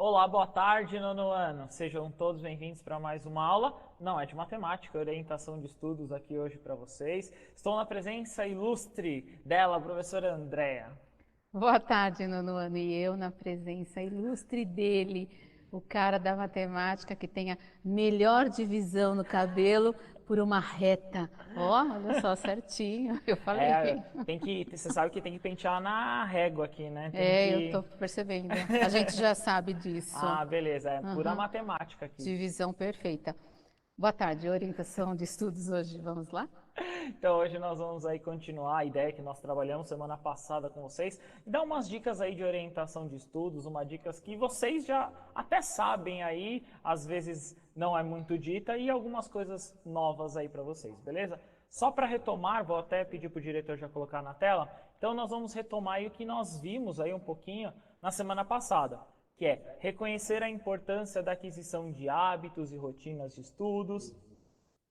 Olá, boa tarde, nono ano. Sejam todos bem-vindos para mais uma aula. Não é de matemática, orientação de estudos aqui hoje para vocês. Estou na presença ilustre dela, a professora Andréa. Boa tarde, nono ano. E eu na presença ilustre dele, o cara da matemática que tem a melhor divisão no cabelo por uma reta. Ó, olha só, certinho, eu falei. Você sabe que tem que pentear na régua aqui, né? Eu tô percebendo. A gente já sabe disso. Ah, beleza, é pura Aham. matemática aqui. Divisão perfeita. Boa tarde, orientação de estudos hoje. Vamos lá? Então hoje nós vamos aí continuar a ideia que nós trabalhamos semana passada com vocês e dar umas dicas aí de orientação de estudos, umas dicas que vocês já até sabem aí, às vezes não é muito dita e algumas coisas novas aí para vocês, beleza? Só para retomar, vou até pedir para o diretor já colocar na tela. Então nós vamos retomar aí o que nós vimos aí um pouquinho na semana passada, que é reconhecer a importância da aquisição de hábitos e rotinas de estudos,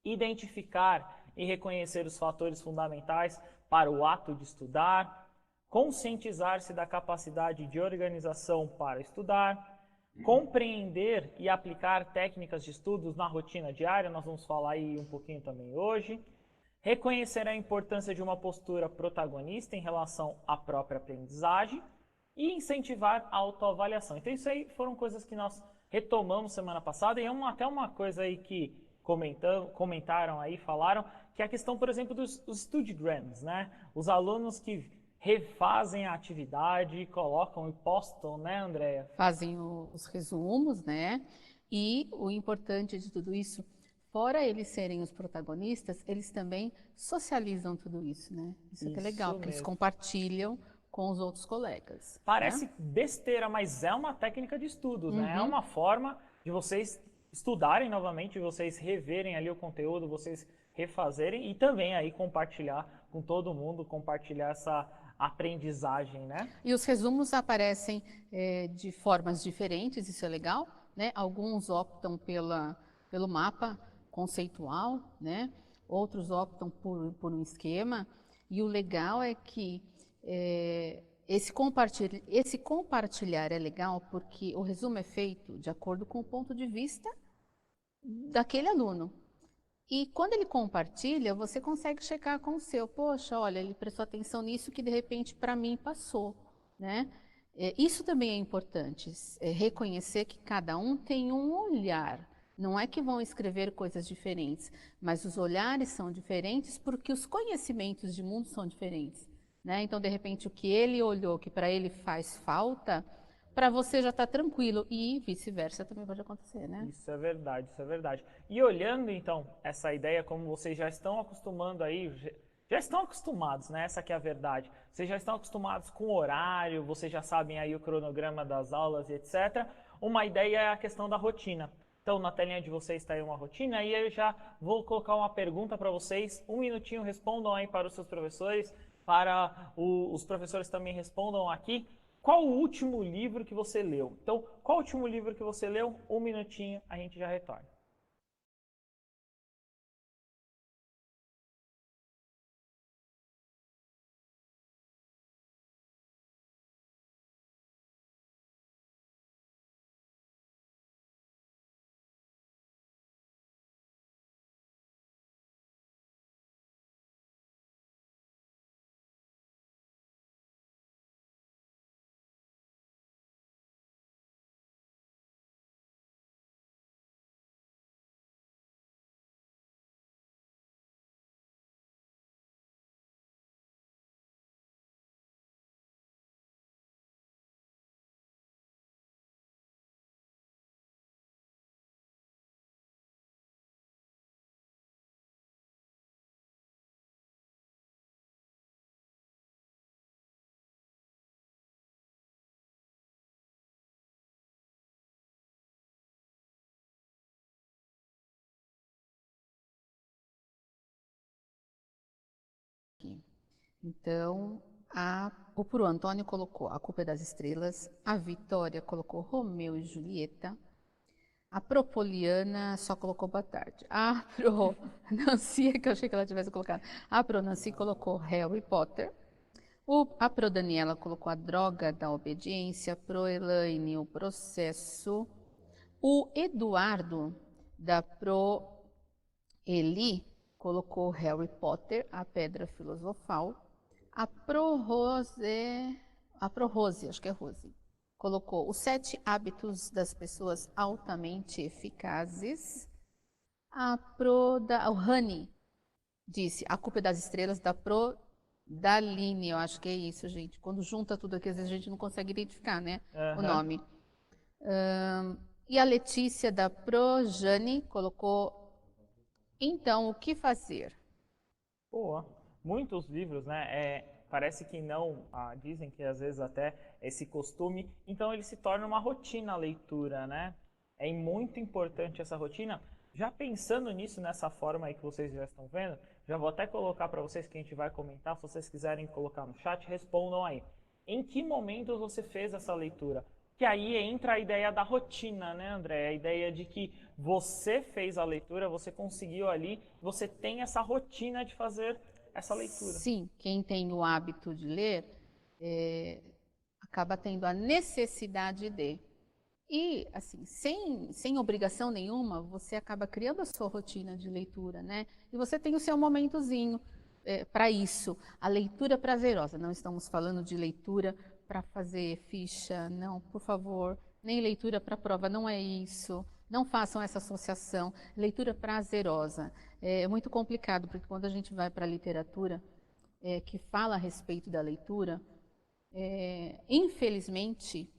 identificar e reconhecer os fatores fundamentais para o ato de estudar, conscientizar-se da capacidade de organização para estudar, compreender e aplicar técnicas de estudos na rotina diária, nós vamos falar aí um pouquinho também hoje, reconhecer a importância de uma postura protagonista em relação à própria aprendizagem e incentivar a autoavaliação. Então isso aí foram coisas que nós retomamos semana passada e até uma coisa aí que comentaram aí, falaram, que é a questão, por exemplo, dos studygrams, né? Os alunos que refazem a atividade, colocam e postam, né, Andréia? Fazem os resumos, né? E o importante de tudo isso, fora eles serem os protagonistas, eles também socializam tudo isso, né? Isso que é legal, Isso porque eles mesmo. compartilham com os outros colegas. Parece Né? besteira, mas é uma técnica de estudos, né? É Uhum. uma forma de vocês estudarem novamente, de vocês reverem ali o conteúdo, vocês refazerem e também aí compartilhar com todo mundo, compartilhar essa aprendizagem, né? E os resumos aparecem de formas diferentes, isso é legal, né? Alguns optam pelo mapa conceitual, né? Outros optam por um esquema. E o legal é que esse compartilhar é legal porque o resumo é feito de acordo com o ponto de vista daquele aluno. E quando ele compartilha, você consegue checar com o seu. Poxa, olha, ele prestou atenção nisso que de repente para mim passou, né? Isso também é importante, reconhecer que cada um tem um olhar. Não é que vão escrever coisas diferentes, mas os olhares são diferentes porque os conhecimentos de mundo são diferentes, né? Então, de repente, o que ele olhou que para ele faz falta, para você já está tranquilo e vice-versa também pode acontecer, né? Isso é verdade, isso é verdade. E olhando então essa ideia, como vocês já estão acostumando aí, já estão acostumados, né? Essa que é a verdade. Vocês já estão acostumados com o horário, vocês já sabem aí o cronograma das aulas e etc. Uma ideia é a questão da rotina. Então, na telinha de vocês está aí uma rotina e eu já vou colocar uma pergunta para vocês. Um minutinho, respondam aí para os seus professores, os professores também respondam aqui. Qual o último livro que você leu? Então, qual o último livro que você leu? Um minutinho, a gente já retorna. Então, o Pro Antônio colocou A Culpa é das Estrelas, a Vitória colocou Romeu e Julieta, a Propoliana só colocou Boa Tarde. A Pro Nancy, que eu achei que ela tivesse colocado, a Pro Nancy colocou Harry Potter, A Pro Daniela colocou a droga da obediência, Pro Elaine, o processo. O Eduardo, da Pro Eli, colocou Harry Potter, a Pedra Filosofal. A Pro Rose, acho que é Rose, colocou os 7 hábitos das pessoas altamente eficazes. O Honey disse, a culpa é das estrelas, da Pro Daline, eu acho que é isso, gente. Quando junta tudo aqui, às vezes a gente não consegue identificar, né, o nome. E a Letícia, da Pro Jane, colocou, então, o que fazer? Boa. Muitos livros, né? Parece que não, dizem que às vezes até esse costume, então ele se torna uma rotina a leitura, né? É muito importante essa rotina. Já pensando nisso, nessa forma aí que vocês já estão vendo, já vou até colocar para vocês que a gente vai comentar, se vocês quiserem colocar no chat, respondam aí. Em que momentos você fez essa leitura? Que aí entra a ideia da rotina, né, André? A ideia de que você fez a leitura, você conseguiu ali, você tem essa rotina de fazer essa leitura. Sim, quem tem o hábito de ler acaba tendo a necessidade de. E, assim, sem obrigação nenhuma, você acaba criando a sua rotina de leitura, né? E você tem o seu momentozinho para isso. A leitura prazerosa. Não estamos falando de leitura para fazer ficha, não, por favor. Nem leitura para prova, não é isso. Não façam essa associação. Leitura prazerosa. É muito complicado, porque quando a gente vai para a literatura que fala a respeito da leitura, infelizmente,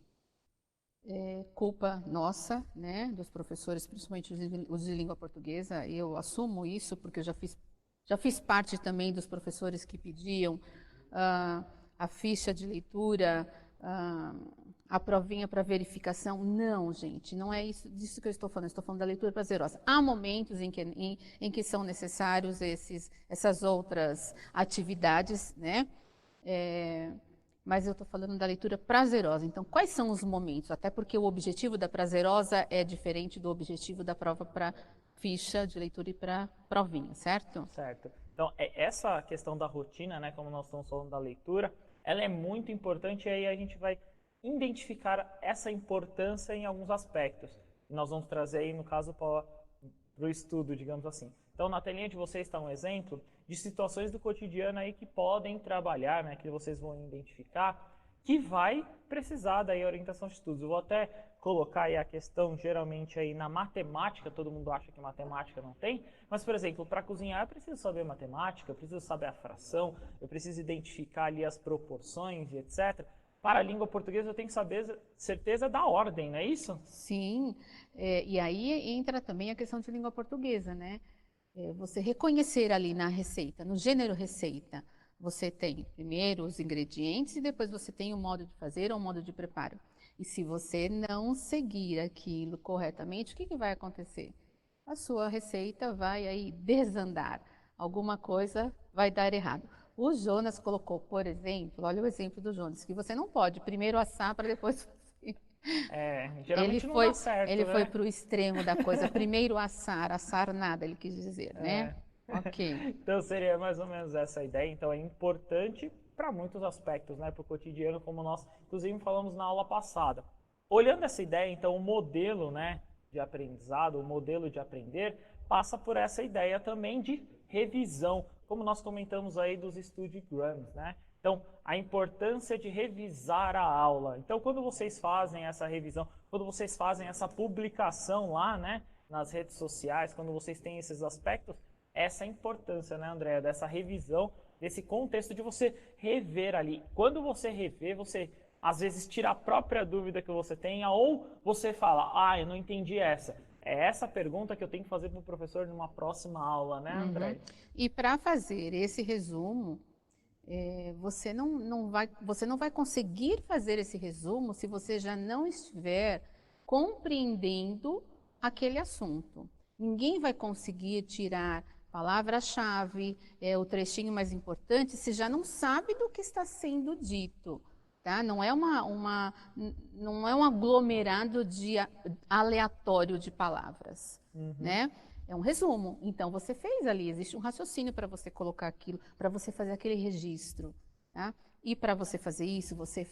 culpa nossa, né, dos professores, principalmente os de língua portuguesa. Eu assumo isso porque eu já fiz parte também dos professores que pediam a ficha de leitura, a provinha para verificação. Não, gente, não é isso disso que eu estou falando. Estou falando da leitura prazerosa. Há momentos em que são necessários essas outras atividades, né? Mas eu estou falando da leitura prazerosa. Então, quais são os momentos? Até porque o objetivo da prazerosa é diferente do objetivo da prova para ficha de leitura e para provinha, certo? Certo. Então, essa questão da rotina, né, como nós estamos falando da leitura, ela é muito importante e aí a gente vai identificar essa importância em alguns aspectos. E nós vamos trazer aí, no caso, para o estudo, digamos assim. Então, na telinha de vocês está um exemplo de situações do cotidiano aí que podem trabalhar, né, que vocês vão identificar, que vai precisar daí orientação de estudos. Eu vou até colocar aí a questão, geralmente aí na matemática, todo mundo acha que matemática não tem, mas, por exemplo, para cozinhar eu preciso saber matemática, eu preciso saber a fração, eu preciso identificar ali as proporções e etc. Para a língua portuguesa eu tenho que saber certeza da ordem, não é isso? Sim, e aí entra também a questão de língua portuguesa, né? Você reconhecer ali na receita, no gênero receita, você tem primeiro os ingredientes e depois você tem o modo de fazer ou o modo de preparo. E se você não seguir aquilo corretamente, o que vai acontecer? A sua receita vai aí desandar. Alguma coisa vai dar errado. O Jonas colocou, por exemplo, olha o exemplo do Jonas, que você não pode primeiro assar para depois fazer. Geralmente não dá certo, ele né? foi para o extremo da coisa. Primeiro assar nada, ele quis dizer, né? Ok. Então seria mais ou menos essa ideia. Então é importante para muitos aspectos, né? Para o cotidiano, como nós inclusive falamos na aula passada. Olhando essa ideia, então o modelo, né, de aprendizado, o modelo de aprender, passa por essa ideia também de revisão, como nós comentamos aí dos studygrams, né? Então, a importância de revisar a aula. Então, quando vocês fazem essa revisão, quando vocês fazem essa publicação lá, né, nas redes sociais, quando vocês têm esses aspectos, essa é a importância, né, Andréa, dessa revisão, desse contexto de você rever ali. Quando você rever, você às vezes tira a própria dúvida que você tenha, ou você fala, eu não entendi essa. É essa pergunta que eu tenho que fazer para o professor numa próxima aula, né, André? E para fazer esse resumo, você não vai conseguir fazer esse resumo se você já não estiver compreendendo aquele assunto. Ninguém vai conseguir tirar palavra-chave, o trechinho mais importante, se já não sabe do que está sendo dito. Tá? Não é não é um aglomerado aleatório de palavras, né? É um resumo. Então, você fez ali, existe um raciocínio para você colocar aquilo, para você fazer aquele registro. Tá? E para você fazer isso, você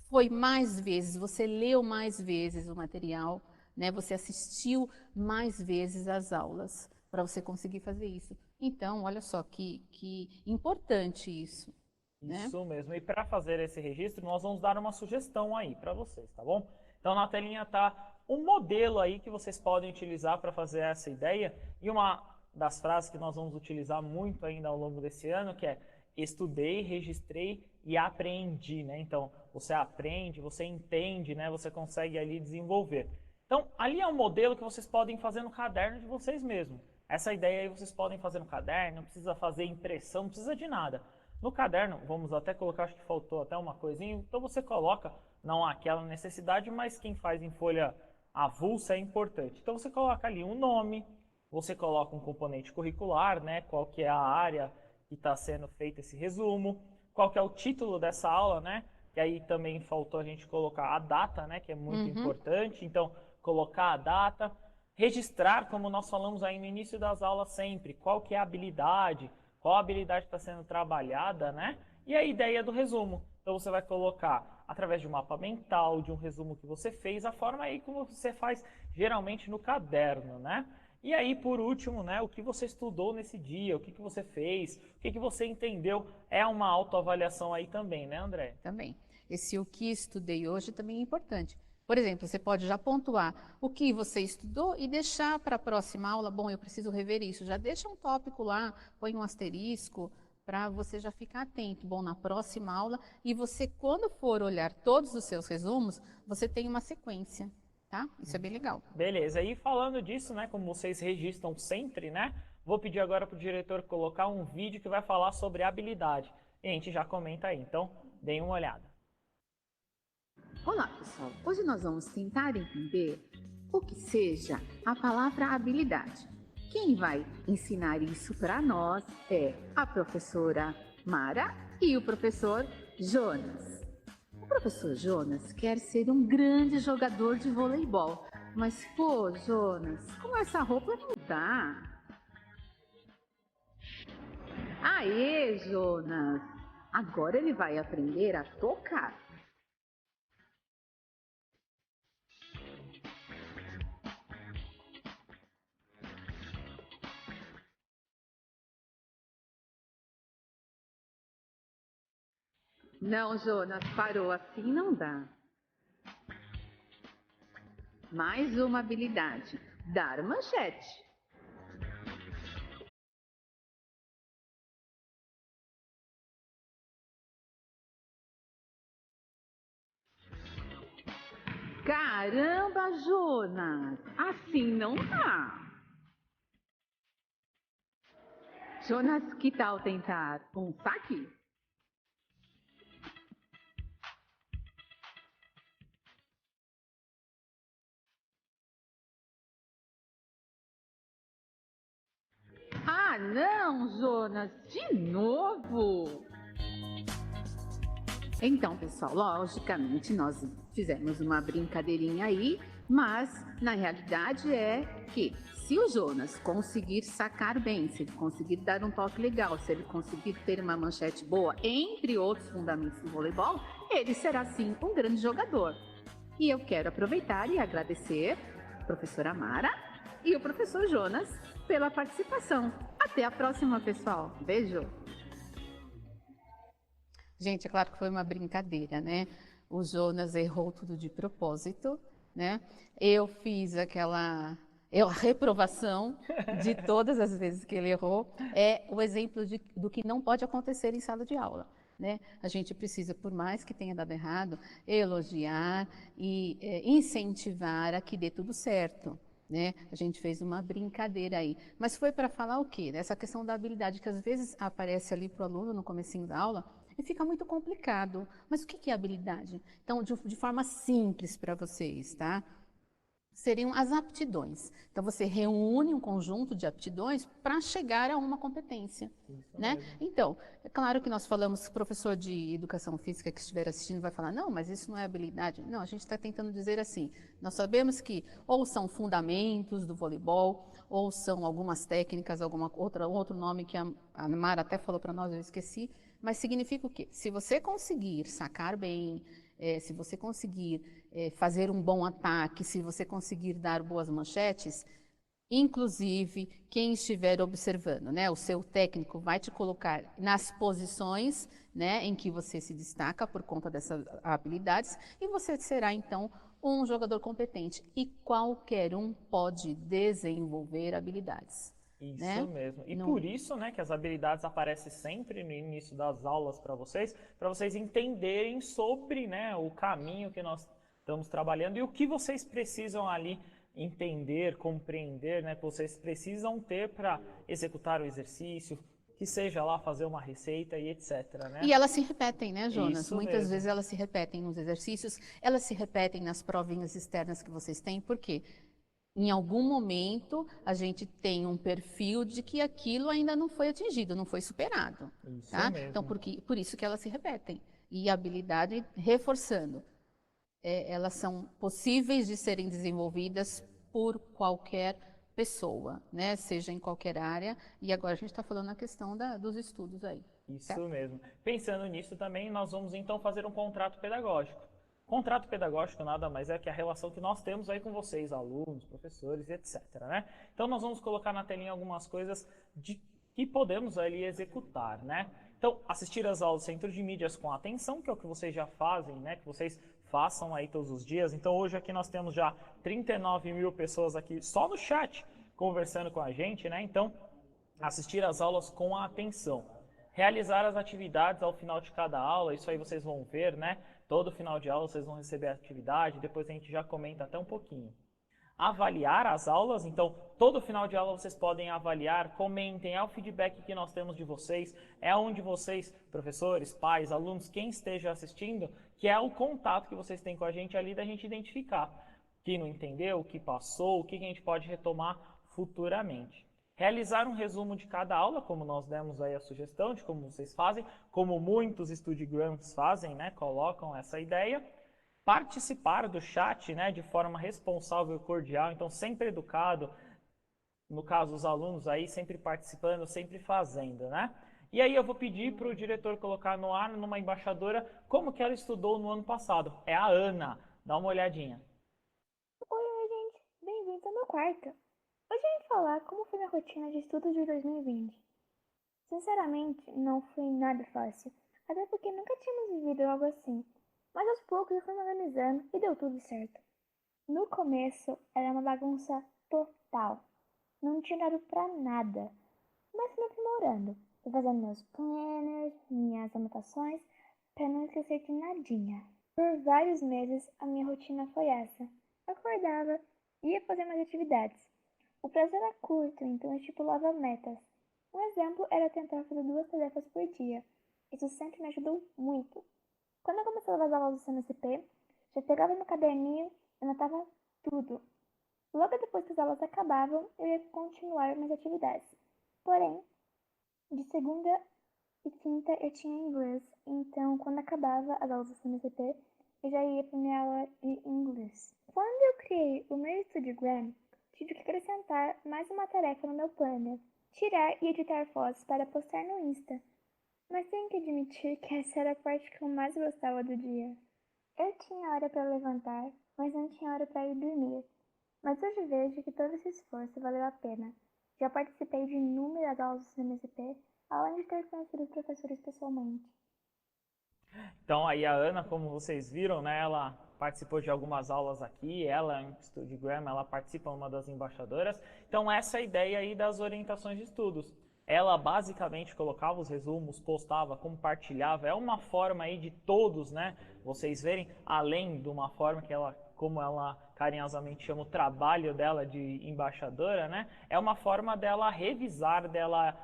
foi mais vezes, você leu mais vezes o material, né? Você assistiu mais vezes às aulas para você conseguir fazer isso. Então, olha só que importante isso, né? Isso mesmo. E para fazer esse registro, nós vamos dar uma sugestão aí para vocês, tá bom? Então na telinha tá um modelo aí que vocês podem utilizar para fazer essa ideia. E uma das frases que nós vamos utilizar muito ainda ao longo desse ano, que é estudei, registrei e aprendi, né? Então, você aprende, você entende, né? Você consegue ali desenvolver. Então, ali é um modelo que vocês podem fazer no caderno de vocês mesmos. Essa ideia aí vocês podem fazer no caderno, não precisa fazer impressão, não precisa de nada. No caderno, vamos até colocar, acho que faltou até uma coisinha, então você coloca, não aquela necessidade, mas quem faz em folha avulsa é importante. Então você coloca ali um nome, você coloca um componente curricular, né, qual que é a área que está sendo feito esse resumo, qual que é o título dessa aula, né, que aí também faltou a gente colocar a data, né, que é muito importante, então colocar a data, registrar, como nós falamos aí no início das aulas sempre, qual que é a habilidade, qual habilidade está sendo trabalhada, né? E a ideia do resumo. Então você vai colocar através de um mapa mental, de um resumo que você fez, a forma aí como você faz geralmente no caderno, né? E aí, por último, né, o que você estudou nesse dia, o que você fez, o que você entendeu, é uma autoavaliação aí também, né, André? Também. Esse o que estudei hoje também é importante. Por exemplo, você pode já pontuar o que você estudou e deixar para a próxima aula. Bom, eu preciso rever isso. Já deixa um tópico lá, põe um asterisco para você já ficar atento. Bom, na próxima aula, e você, quando for olhar todos os seus resumos, você tem uma sequência, tá? Isso é bem legal. Beleza, e falando disso, né, como vocês registram sempre, né, vou pedir agora para o diretor colocar um vídeo que vai falar sobre habilidade. E a gente já comenta aí, então deem uma olhada. Olá, pessoal. Hoje nós vamos tentar entender o que seja a palavra habilidade. Quem vai ensinar isso para nós é a professora Mara e o professor Jonas. O professor Jonas quer ser um grande jogador de voleibol, mas pô, Jonas, com essa roupa não dá. Aê, Jonas! Agora ele vai aprender a tocar. Não, Jonas, parou, assim não dá. Mais uma habilidade, dar manchete. Caramba, Jonas, assim não dá. Jonas, que tal tentar um saque? Ah, não, Jonas, de novo. Então, pessoal, logicamente nós fizemos uma brincadeirinha aí, mas na realidade é que se o Jonas conseguir sacar bem, se ele conseguir dar um toque legal, se ele conseguir ter uma manchete boa, entre outros fundamentos do voleibol, ele será sim um grande jogador. E eu quero aproveitar e agradecer a professora Mara e o professor Jonas pela participação. Até a próxima, pessoal. Beijo! Gente, é claro que foi uma brincadeira, né? O Jonas errou tudo de propósito, né? Eu fiz aquela reprovação de todas as vezes que ele errou. É o exemplo do que não pode acontecer em sala de aula, né? A gente precisa, por mais que tenha dado errado, elogiar e incentivar a que dê tudo certo. Né? A gente fez uma brincadeira aí. Mas foi para falar o quê? Essa questão da habilidade, que às vezes aparece ali para o aluno no comecinho da aula, e fica muito complicado. Mas o que é habilidade? Então, de forma simples para vocês, tá? Seriam as aptidões. Então, você reúne um conjunto de aptidões para chegar a uma competência, né? Então, é claro que nós falamos, professor de educação física que estiver assistindo vai falar, não, mas isso não é habilidade. Não, a gente está tentando dizer assim, nós sabemos que ou são fundamentos do voleibol, ou são algumas técnicas, outro nome que a Mara até falou para nós, eu esqueci, Mas significa o quê? Se você conseguir sacar bem, se você conseguir fazer um bom ataque, se você conseguir dar boas manchetes, inclusive quem estiver observando, né, o seu técnico vai te colocar nas posições, né, em que você se destaca por conta dessas habilidades e você será então um jogador competente e qualquer um pode desenvolver habilidades. Isso Né? mesmo. E Não, por isso, né, que as habilidades aparecem sempre no início das aulas para vocês entenderem sobre, né, o caminho que nós estamos trabalhando e o que vocês precisam ali entender, compreender, né, que vocês precisam ter para executar o exercício, que seja lá fazer uma receita e etc, né? E elas se repetem, né, Jonas? Isso Muitas mesmo. vezes elas se repetem nos exercícios, elas se repetem nas provinhas externas que vocês têm, por quê? Em algum momento a gente tem um perfil de que aquilo ainda não foi atingido, não foi superado, Isso tá? Então, mesmo. por isso que elas se repetem. E a habilidade, reforçando, elas são possíveis de serem desenvolvidas por qualquer pessoa, né? Seja em qualquer área. E agora a gente está falando na questão dos estudos aí. Isso Certo? mesmo. Pensando nisso também, nós vamos então fazer um contrato pedagógico. Contrato pedagógico nada mais é que a relação que nós temos aí com vocês, alunos, professores, etc, né? Então nós vamos colocar na telinha algumas coisas que podemos ali executar, né? Então, assistir às aulas do Centro de Mídias com atenção, que é o que vocês já fazem, né? Que vocês façam aí todos os dias. Então, hoje aqui nós temos já 39 mil pessoas aqui só no chat conversando com a gente, né? Então, assistir às aulas com atenção. Realizar as atividades ao final de cada aula, isso aí vocês vão ver, né? Todo final de aula vocês vão receber a atividade, depois a gente já comenta até um pouquinho. Avaliar as aulas, então todo final de aula vocês podem avaliar, comentem, é o feedback que nós temos de vocês, é onde vocês, professores, pais, alunos, quem esteja assistindo, que é o contato que vocês têm com a gente ali da gente identificar o que não entendeu, o que passou, o que a gente pode retomar futuramente. Realizar um resumo de cada aula, como nós demos aí a sugestão de como vocês fazem, como muitos Studigrams fazem, né, colocam essa ideia. Participar do chat, né, de forma responsável e cordial, então sempre educado, no caso os alunos aí sempre participando, sempre fazendo, né? E aí eu vou pedir para o diretor colocar no ar, numa embaixadora, como que ela estudou no ano passado. É a Ana, dá uma olhadinha. Oi, gente, bem-vindos ao meu quarto. Hoje eu vim falar como foi minha rotina de estudos de 2020. Sinceramente, não foi nada fácil, até porque nunca tínhamos vivido algo assim. Mas aos poucos eu fui me organizando e deu tudo certo. No começo era uma bagunça total. Não tinha horário pra nada. Mas fui me aprimorando. Fui fazendo meus planners, minhas anotações, pra não esquecer de nadinha. Por vários meses a minha rotina foi essa. Acordava, ia fazer minhas atividades. O prazo era curto, então eu estipulava metas. Um exemplo era tentar fazer 2 tarefas por dia. Isso sempre me ajudou muito. Quando eu comecei a levar as aulas do CMCP, já pegava meu caderninho e anotava tudo. Logo depois que as aulas acabavam, eu ia continuar minhas atividades. Porém, de segunda e quinta eu tinha inglês, então quando acabava as aulas do CMCP, eu já ia para minha aula de inglês. Quando eu criei o meu Studigram, tive que acrescentar mais uma tarefa no meu planner, tirar e editar fotos para postar no Insta. Mas tenho que admitir que essa era a parte que eu mais gostava do dia. Eu tinha hora para levantar, mas não tinha hora para ir dormir. Mas hoje vejo que todo esse esforço valeu a pena. Já participei de inúmeras aulas do CMSP, além de ter conhecido os professores pessoalmente. Então aí a Ana, como vocês viram, né, ela participou de algumas aulas aqui, ela em Studigram, ela participa uma das embaixadoras. Então essa é a ideia aí das orientações de estudos. Ela basicamente colocava os resumos, postava, compartilhava. É uma forma aí de todos, né, vocês verem, além de uma forma que ela, como ela carinhosamente chama o trabalho dela de embaixadora, né, é uma forma dela revisar, dela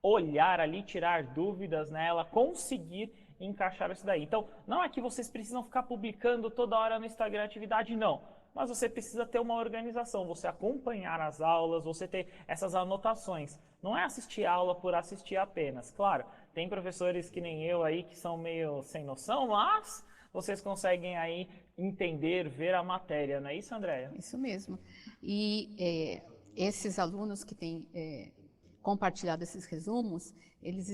olhar ali, tirar dúvidas, né, ela conseguir encaixar isso daí. Então, não é que vocês precisam ficar publicando toda hora no Instagram atividade, não. Mas você precisa ter uma organização, você acompanhar as aulas, você ter essas anotações. Não é assistir aula por assistir apenas. Claro, tem professores que nem eu aí que são meio sem noção, mas vocês conseguem aí entender, ver a matéria, não é isso, Andréia? Isso mesmo. E esses alunos que têm compartilhado esses resumos, eles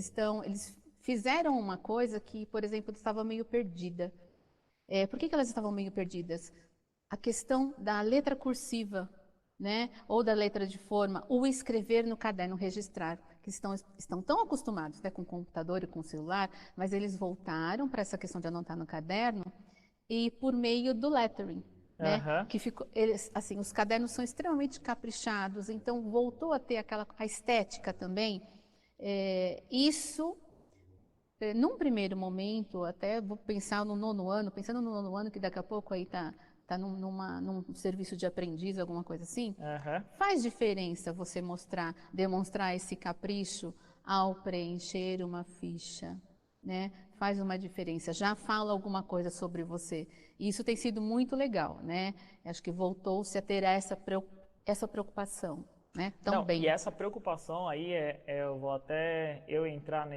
fizeram uma coisa que, por exemplo, estava meio perdida. Por que elas estavam meio perdidas? A questão da letra cursiva, né? Ou da letra de forma, o escrever no caderno, registrar, que estão tão acostumados, né, com o computador e com o celular, mas eles voltaram para essa questão de anotar no caderno e por meio do lettering, né? Que ficou, assim, os cadernos são extremamente caprichados, então voltou a ter a estética também. Isso, num primeiro momento, até vou pensar no nono ano, pensando no nono ano, que daqui a pouco aí tá num serviço de aprendiz, alguma coisa assim, faz diferença você demonstrar esse capricho ao preencher uma ficha, né? Faz uma diferença, já fala alguma coisa sobre você. E isso tem sido muito legal, né? Acho que voltou-se a ter essa preocupação, né? Também. E essa preocupação aí, eu vou até entrar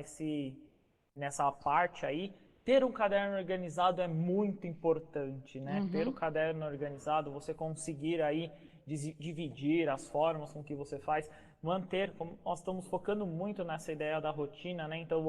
nessa parte aí. Ter um caderno organizado é muito importante, né? Ter o caderno organizado, você conseguir aí dividir as formas com que você faz, manter, como nós estamos focando muito nessa ideia da rotina, né? Então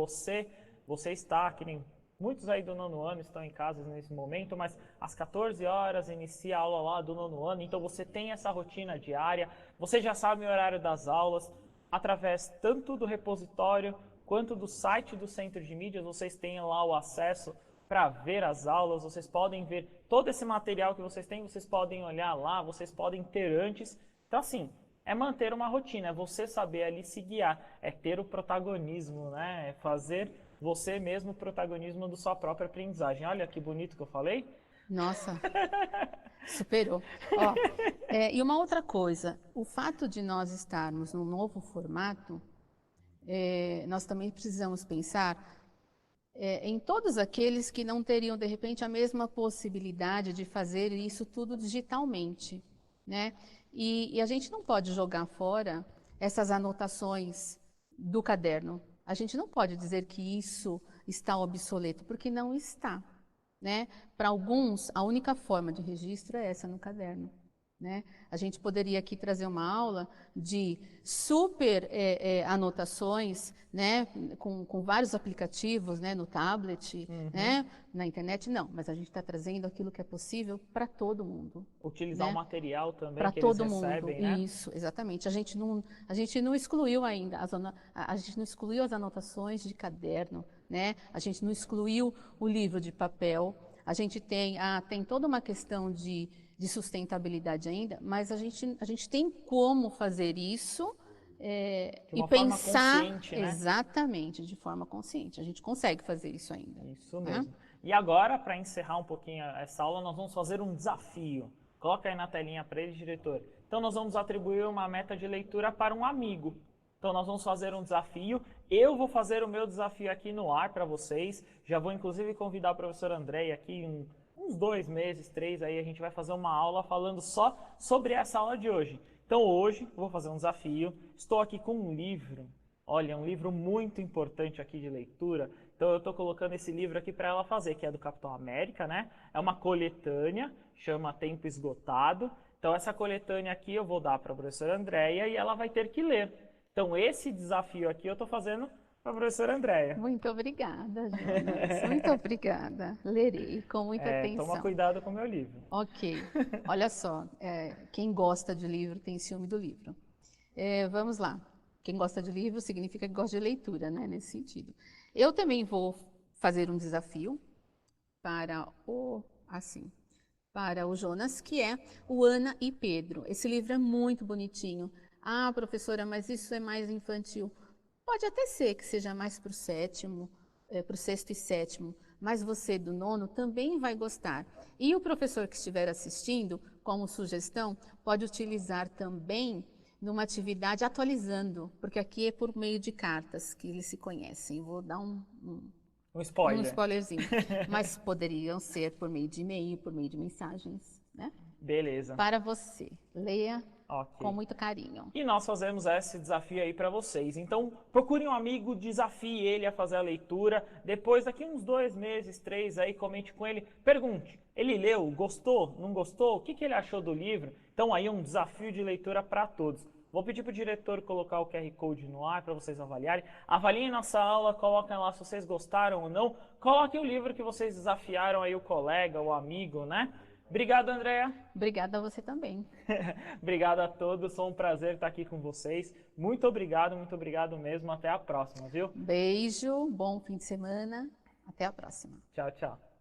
você está, que nem muitos aí do nono ano estão em casa nesse momento, mas às 14 horas inicia a aula lá do nono ano, então você tem essa rotina diária, você já sabe o horário das aulas, através tanto do repositório quanto do site do Centro de Mídias, vocês têm lá o acesso para ver as aulas, vocês podem ver todo esse material que vocês têm, vocês podem olhar lá, vocês podem ter antes. Então, assim, é manter uma rotina, é você saber ali se guiar, é ter o protagonismo, né? É fazer você mesmo o protagonismo da sua própria aprendizagem. Olha que bonito que eu falei. Nossa, superou. Ó, e uma outra coisa, o fato de nós estarmos num novo formato, nós também precisamos pensar em todos aqueles que não teriam, de repente, a mesma possibilidade de fazer isso tudo digitalmente, né? E a gente não pode jogar fora essas anotações do caderno. A gente não pode dizer que isso está obsoleto, porque não está, né? Para alguns, a única forma de registro é essa no caderno. Né? A gente poderia aqui trazer uma aula de super anotações, né? com vários aplicativos, né? No tablet, né? Na internet, não, mas a gente está trazendo aquilo que é possível para todo mundo. Utilizar né? o material também Para que todo eles mundo. recebem, né? Isso, exatamente. A gente não excluiu ainda, a gente não excluiu as anotações de caderno, né? A gente não excluiu o livro de papel. A gente tem toda uma questão de sustentabilidade ainda, mas a gente tem como fazer isso De uma e forma pensar consciente, né? exatamente de forma consciente. A gente consegue fazer isso ainda. Isso né? mesmo. E agora, para encerrar um pouquinho essa aula, nós vamos fazer um desafio. Coloca aí na telinha para ele, diretor. Então, nós vamos atribuir uma meta de leitura para um amigo. Então, nós vamos fazer um desafio. Eu vou fazer o meu desafio aqui no ar para vocês. Já vou, inclusive, convidar o professor Andrei aqui uns 2 meses, 3, aí a gente vai fazer uma aula falando só sobre essa aula de hoje. Então, hoje, eu vou fazer um desafio. Estou aqui com um livro. Olha, um livro muito importante aqui de leitura. Então, eu estou colocando esse livro aqui para ela fazer, que é do Capitão América, né? É uma coletânea, chama Tempo Esgotado. Então, essa coletânea aqui eu vou dar para a professora Andréia e ela vai ter que ler. Então, esse desafio aqui eu estou fazendo para a professora Andréia. Muito obrigada, Jonas. Muito obrigada. Lerei com muita atenção. Toma cuidado com o meu livro. Ok. Olha só, quem gosta de livro tem ciúme do livro. Vamos lá. Quem gosta de livro significa que gosta de leitura, né? Nesse sentido. Eu também vou fazer um desafio para o Jonas, que é o Ana e Pedro. Esse livro é muito bonitinho. Ah, professora, mas isso é mais infantil. Pode até ser que seja mais para o sétimo, para o sexto e sétimo, mas você do nono também vai gostar. E o professor que estiver assistindo, como sugestão, pode utilizar também numa atividade atualizando, porque aqui é por meio de cartas que eles se conhecem. Vou dar um spoiler. Um spoilerzinho. Mas poderiam ser por meio de e-mail, por meio de mensagens, né? Beleza. Para você. Leia Okay. com muito carinho. E nós fazemos esse desafio aí para vocês. Então, procure um amigo, desafie ele a fazer a leitura. Depois, daqui uns 2 meses, 3, aí, comente com ele. Pergunte, ele leu? Gostou? Não gostou? O que ele achou do livro? Então, aí um desafio de leitura para todos. Vou pedir para o diretor colocar o QR Code no ar para vocês avaliarem. Avaliem nossa aula, coloquem lá se vocês gostaram ou não. Coloquem o livro que vocês desafiaram aí o colega, o amigo, né? Obrigado, Andréa. Obrigada a você também. Obrigado a todos, foi um prazer estar aqui com vocês. Muito obrigado mesmo. Até a próxima, viu? Beijo, bom fim de semana. Até a próxima. Tchau, tchau.